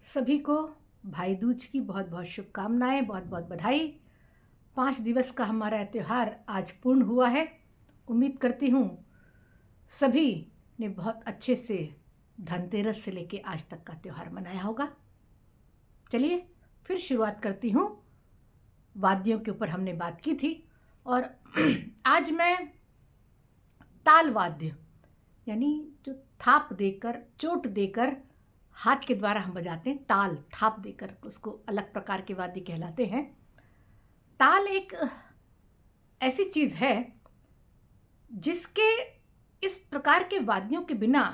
सभी को भाई दूज की बहुत बहुत शुभकामनाएं, बहुत बहुत बधाई। 5 दिवस का हमारा त्यौहार आज पूर्ण हुआ है। उम्मीद करती हूँ सभी ने बहुत अच्छे से धनतेरस से लेके आज तक का त्यौहार मनाया होगा। चलिए फिर शुरुआत करती हूँ। वाद्यों के ऊपर हमने बात की थी और आज मैं ताल वाद्य यानी जो थाप देकर, चोट देकर हाथ के द्वारा हम बजाते हैं, ताल थाप देकर उसको अलग प्रकार के वाद्य कहलाते हैं। ताल एक ऐसी चीज़ है जिसके इस प्रकार के वाद्यों के बिना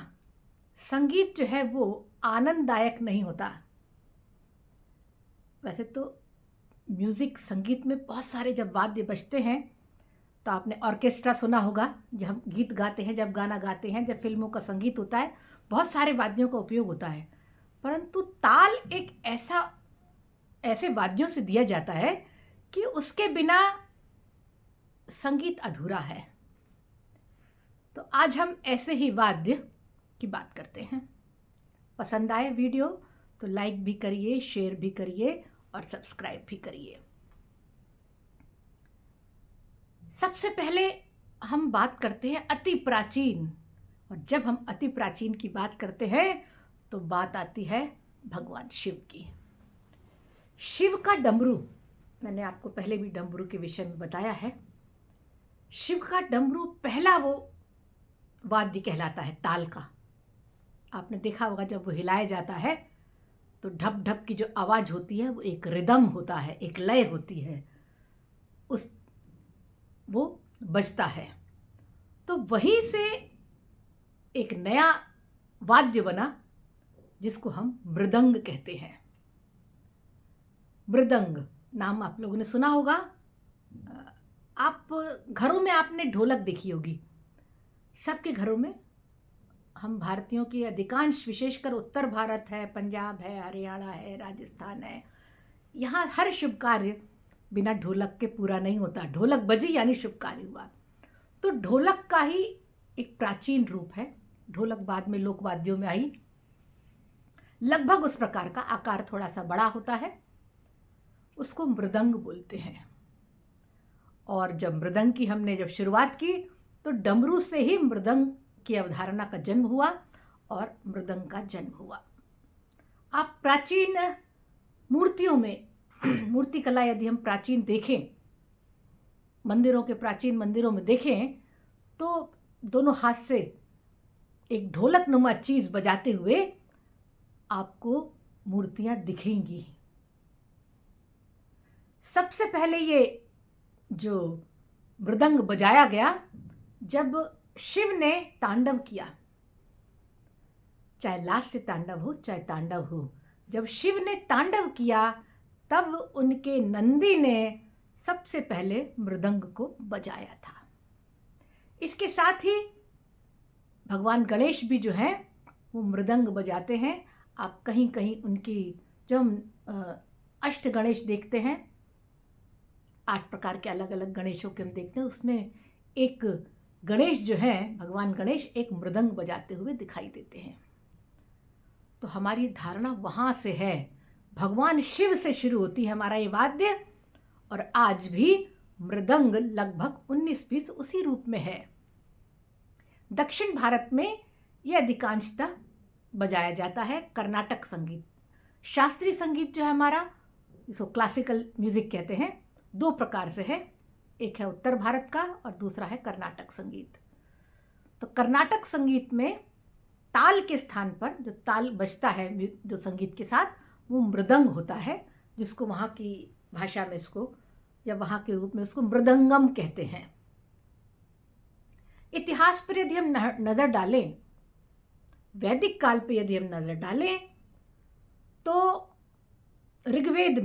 संगीत जो है वो आनंददायक नहीं होता। वैसे तो म्यूज़िक, संगीत में बहुत सारे जब वाद्य बजते हैं तो आपने ऑर्केस्ट्रा सुना होगा, जब हम गीत गाते हैं, जब गाना गाते हैं, जब फिल्मों का संगीत होता है, बहुत सारे वाद्यों का उपयोग होता है। परंतु ताल एक ऐसे वाद्यों से दिया जाता है कि उसके बिना संगीत अधूरा है। तो आज हम ऐसे ही वाद्य की बात करते हैं। पसंद आए वीडियो तो लाइक भी करिए, शेयर भी करिए और सब्सक्राइब भी करिए। सबसे पहले हम बात करते हैं अति प्राचीन, और जब हम अति प्राचीन की बात करते हैं तो बात आती है भगवान शिव की। शिव का डमरू, मैंने आपको पहले भी डमरू के विषय में बताया है। शिव का डमरू पहला वो वाद्य कहलाता है ताल का। आपने देखा होगा जब वो हिलाया जाता है तो ढप ढप की जो आवाज़ होती है वो एक रिदम होता है, एक लय होती है, वो बजता है। तो वहीं से एक नया वाद्य बना जिसको हम मृदंग कहते हैं। मृदंग नाम आप लोगों ने सुना होगा। आप घरों में आपने ढोलक देखी होगी, सबके घरों में। हम भारतीयों की अधिकांश, विशेषकर उत्तर भारत है, पंजाब है, हरियाणा है, राजस्थान है, यहाँ हर शुभ कार्य बिना ढोलक के पूरा नहीं होता। ढोलक बजी यानी शुभ कार्य हुआ। तो ढोलक का ही एक प्राचीन रूप है। ढोलक बाद में लोकवाद्यों में आई, लगभग उस प्रकार का, आकार थोड़ा सा बड़ा होता है, उसको मृदंग बोलते हैं। और जब मृदंग की हमने जब शुरुआत की तो डमरू से ही मृदंग की अवधारणा का जन्म हुआ और मृदंग का जन्म हुआ। आप प्राचीन मूर्तियों में, मूर्तिकला यदि हम प्राचीन देखें, मंदिरों के, प्राचीन मंदिरों में देखें तो दोनों हाथ से एक ढोलक नुमा चीज़ बजाते हुए आपको मूर्तियां दिखेंगी। सबसे पहले ये जो मृदंग बजाया गया जब शिव ने तांडव किया, चाहे लास्य तांडव हो चाहे तांडव हो, जब शिव ने तांडव किया तब उनके नंदी ने सबसे पहले मृदंग को बजाया था। इसके साथ ही भगवान गणेश भी जो हैं वो मृदंग बजाते हैं। आप कहीं कहीं उनकी, जो हम अष्ट गणेश देखते हैं, 8 प्रकार के अलग अलग गणेशों के हम देखते हैं, उसमें एक गणेश जो है, भगवान गणेश, एक मृदंग बजाते हुए दिखाई देते हैं। तो हमारी धारणा वहाँ से है, भगवान शिव से शुरू होती है हमारा ये वाद्य, और आज भी मृदंग लगभग 19-20 उसी रूप में है। दक्षिण भारत में यह अधिकांशतः बजाया जाता है। कर्नाटक संगीत, शास्त्रीय संगीत जो है हमारा, इसको क्लासिकल म्यूजिक कहते हैं, 2 प्रकार से है, एक है उत्तर भारत का और दूसरा है कर्नाटक संगीत। तो कर्नाटक संगीत में ताल के स्थान पर जो ताल बजता है जो संगीत के साथ, वो मृदंग होता है, जिसको वहाँ की भाषा में, इसको या वहाँ के रूप में उसको मृदंगम कहते हैं। इतिहास पर यदि हम नज़र डालें, वैदिक काल पर यदि हम नज़र डालें तो ऋग्वेद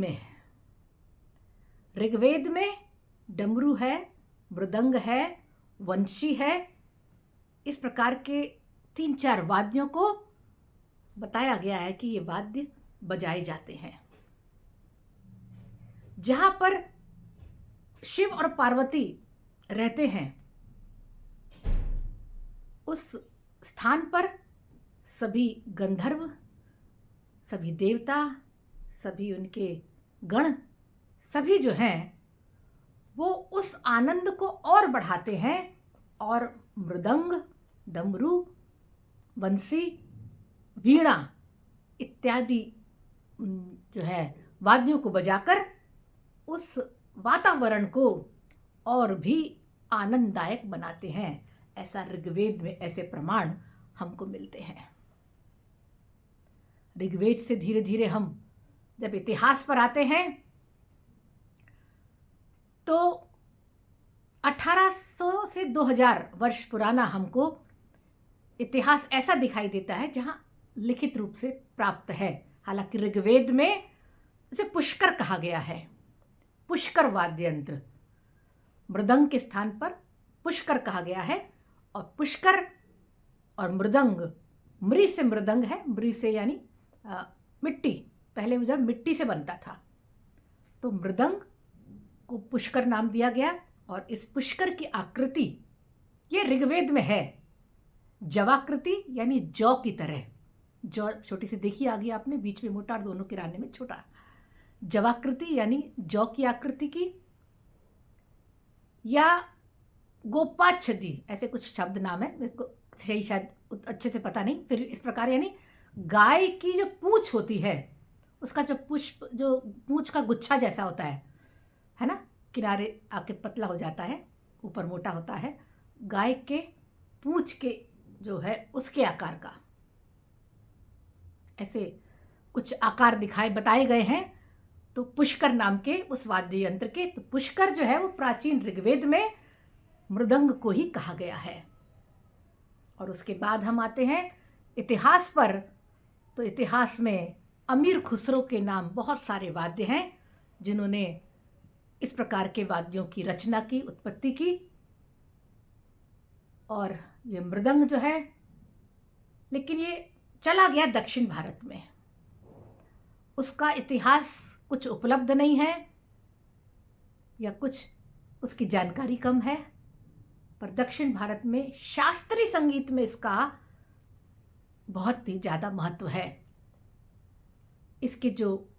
में डमरू है, मृदंग है, वंशी है, इस प्रकार के 3-4 वाद्यों को बताया गया है कि ये वाद्य बजाए जाते हैं। जहाँ पर शिव और पार्वती रहते हैं उस स्थान पर सभी गंधर्व, सभी देवता, सभी उनके गण, सभी जो हैं वो उस आनंद को और बढ़ाते हैं और मृदंग, डमरू, बंसी, वीणा इत्यादि जो है वाद्यों को बजाकर उस वातावरण को और भी आनंददायक बनाते हैं। ऐसा ऋग्वेद में ऐसे प्रमाण हमको मिलते हैं। ऋग्वेद से धीरे धीरे हम जब इतिहास पर आते हैं तो 1800 से 2000 वर्ष पुराना हमको इतिहास ऐसा दिखाई देता है जहां लिखित रूप से प्राप्त है। हालांकि ऋग्वेद में उसे पुष्कर कहा गया है, पुष्कर वाद्य यंत्र, मृदंग के स्थान पर पुष्कर कहा गया है। और पुष्कर और मृदंग, मृ से मृदंग है, मृ से यानी मिट्टी, पहले जब मिट्टी से बनता था तो मृदंग को पुष्कर नाम दिया गया। और इस पुष्कर की आकृति ये ऋग्वेद में है, जवाकृति यानी जौ की तरह। जौ छोटी सी देखी आ गई आपने, बीच में मोटा और दोनों किराने में छोटा। जवाकृति यानी जौ की आकृति की, या गोपाच्छदी, ऐसे कुछ शब्द नाम है, मेरे को सही शायद अच्छे से पता नहीं। फिर इस प्रकार यानी गाय की जो पूंछ होती है उसका जो पुष्प, जो पूंछ का गुच्छा जैसा होता है ना, किनारे आके पतला हो जाता है, ऊपर मोटा होता है, गाय के पूंछ के जो है उसके आकार का, ऐसे कुछ आकार बताए गए हैं। तो पुष्कर नाम के उस वाद्य यंत्र के, तो पुष्कर जो है वो प्राचीन ऋग्वेद में मृदंग को ही कहा गया है। और उसके बाद हम आते हैं इतिहास पर। तो इतिहास में अमीर खुसरो के नाम बहुत सारे वाद्य हैं जिन्होंने इस प्रकार के वाद्यों की रचना की, उत्पत्ति की। और ये मृदंग जो है, लेकिन ये चला गया दक्षिण भारत में, उसका इतिहास कुछ उपलब्ध नहीं है या कुछ उसकी जानकारी कम है। पर दक्षिण भारत में शास्त्रीय संगीत में इसका बहुत ही ज़्यादा महत्व है। इसके जो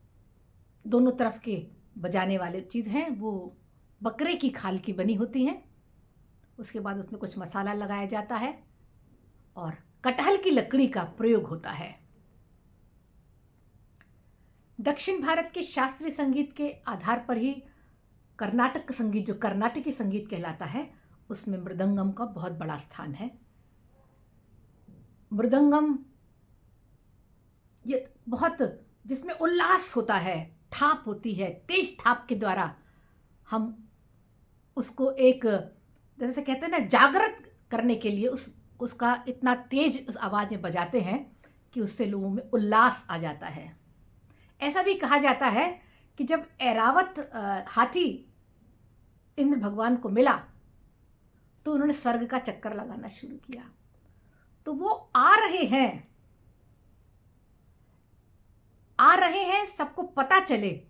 दोनों तरफ के बजाने वाले चीज़ हैं वो बकरे की खाल की बनी होती हैं, उसके बाद उसमें कुछ मसाला लगाया जाता है और कटहल की लकड़ी का प्रयोग होता है। दक्षिण भारत के शास्त्रीय संगीत के आधार पर ही कर्नाटक संगीत, जो कर्नाटकी संगीत कहलाता है, उसमें मृदंगम का बहुत बड़ा स्थान है। मृदंगम ये बहुत, जिसमें उल्लास होता है, थाप होती है, तेज थाप के द्वारा हम उसको एक, जैसे कहते हैं ना, जागृत करने के लिए उसका इतना तेज उस आवाज़ में बजाते हैं कि उससे लोगों में उल्लास आ जाता है। ऐसा भी कहा जाता है कि जब ऐरावत हाथी इंद्र भगवान को मिला तो उन्होंने स्वर्ग का चक्कर लगाना शुरू किया। तो वो आ रहे हैं, सबको पता चले,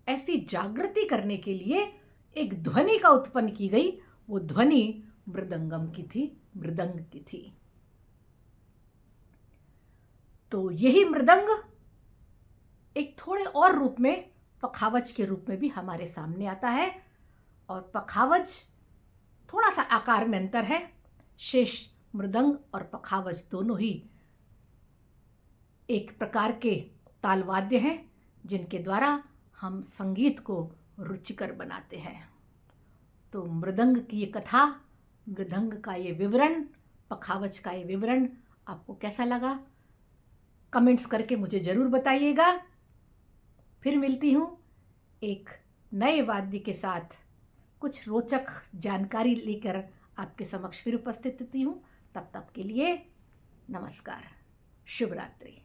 ऐसी जागृति करने के लिए एक ध्वनि का उत्पन्न की गई। वो ध्वनि मृदंगम की थी, मृदंग की थी। तो यही मृदंग एक थोड़े और रूप में पखावज के रूप में भी हमारे सामने आता है। और पखावज थोड़ा सा आकार में अंतर है। शेष मृदंग और पखावज दोनों ही एक प्रकार के ताल वाद्य हैं जिनके द्वारा हम संगीत को रुचिकर बनाते हैं। तो मृदंग की ये कथा, मृदंग का ये विवरण, पखावज का ये विवरण आपको कैसा लगा? कमेंट्स करके मुझे ज़रूर बताइएगा। फिर मिलती हूँ एक नए वाद्य के साथ, कुछ रोचक जानकारी लेकर आपके समक्ष फिर उपस्थित होती हूँ। तब तक के लिए नमस्कार, शुभ रात्रि।